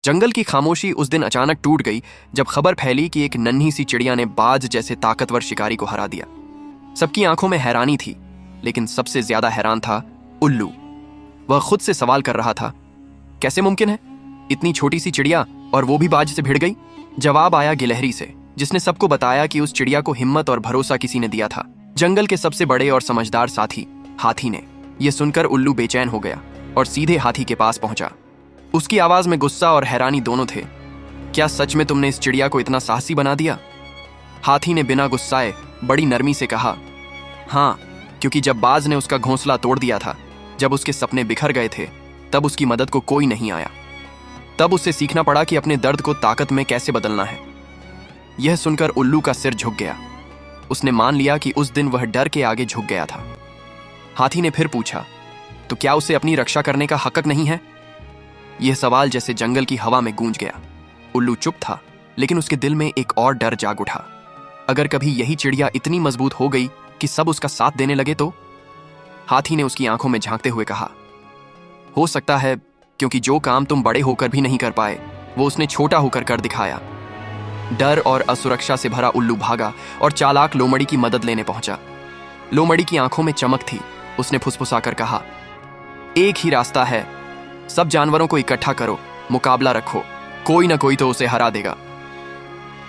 जंगल की खामोशी उस दिन अचानक टूट गई जब खबर फैली कि एक नन्ही सी चिड़िया ने बाज जैसे ताकतवर शिकारी को हरा दिया। सबकी आंखों में हैरानी थी, लेकिन सबसे ज्यादा हैरान था उल्लू। वह खुद से सवाल कर रहा था, कैसे मुमकिन है? इतनी छोटी सी चिड़िया और वो भी बाज से भिड़ गई? जवाब आया गिलहरी से, जिसने सबको बताया कि उस चिड़िया को हिम्मत और भरोसा किसी ने दिया था, जंगल के सबसे बड़े और समझदार साथी हाथी ने। यह सुनकर उल्लू बेचैन हो गया और सीधे हाथी के पास पहुंचा। उसकी आवाज में गुस्सा और हैरानी दोनों थे। क्या सच में तुमने इस चिड़िया को इतना साहसी बना दिया? हाथी ने बिना गुस्साए बड़ी नरमी से कहा, हाँ, क्योंकि जब बाज ने उसका घोंसला तोड़ दिया था, जब उसके सपने बिखर गए थे, तब उसकी मदद को कोई नहीं आया। तब उसे सीखना पड़ा कि अपने दर्द को ताकत में कैसे बदलना है। यह सुनकर उल्लू का सिर झुक गया। उसने मान लिया कि उस दिन वह डर के आगे झुक गया था। हाथी ने फिर पूछा, तो क्या उसे अपनी रक्षा करने का हक नहीं है? यह सवाल जैसे जंगल की हवा में गूंज गया। उल्लू चुप था, लेकिन उसके दिल में एक और डर जाग उठा। अगर कभी यही चिड़िया इतनी मजबूत हो गई कि सब उसका साथ देने लगे तो? हाथी ने उसकी आंखों में झांकते हुए कहा, हो सकता है, क्योंकि जो काम तुम बड़े होकर भी नहीं कर पाए, वो उसने छोटा होकर कर दिखाया। डर और असुरक्षा से भरा उल्लू भागा और चालाक लोमड़ी की मदद लेने पहुंचा। लोमड़ी की आंखों में चमक थी। उसने फुसफुसाकर कहा, एक ही रास्ता है, सब जानवरों को इकट्ठा करो, मुकाबला रखो, कोई ना कोई तो उसे हरा देगा।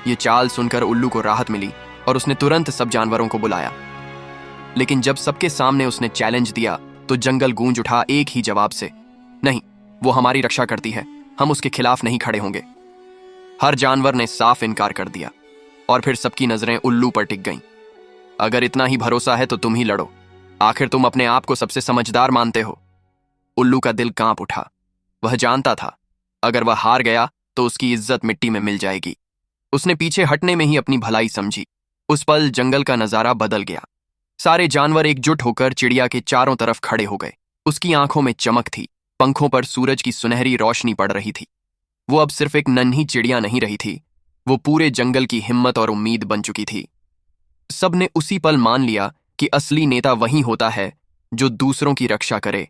यह चाल सुनकर उल्लू को राहत मिली और उसने तुरंत सब जानवरों को बुलाया। लेकिन जब सबके सामने उसने चैलेंज दिया तो जंगल गूंज उठा एक ही जवाब से, नहीं, वो हमारी रक्षा करती है, हम उसके खिलाफ नहीं खड़े होंगे। हर जानवर ने साफ इनकार कर दिया और फिर सबकी नजरें उल्लू पर टिक गईं। अगर इतना ही भरोसा है तो तुम ही लड़ो, आखिर तुम अपने आप को सबसे समझदार मानते हो। उल्लू का दिल कांप उठा। वह जानता था, अगर वह हार गया तो उसकी इज्जत मिट्टी में मिल जाएगी। उसने पीछे हटने में ही अपनी भलाई समझी। उस पल जंगल का नजारा बदल गया। सारे जानवर एकजुट होकर चिड़िया के चारों तरफ खड़े हो गए। उसकी आंखों में चमक थी, पंखों पर सूरज की सुनहरी रोशनी पड़ रही थी। वो अब सिर्फ एक नन्ही चिड़िया नहीं रही थी, वो पूरे जंगल की हिम्मत और उम्मीद बन चुकी थी। सबने उसी पल मान लिया कि असली नेता वही होता है जो दूसरों की रक्षा करे,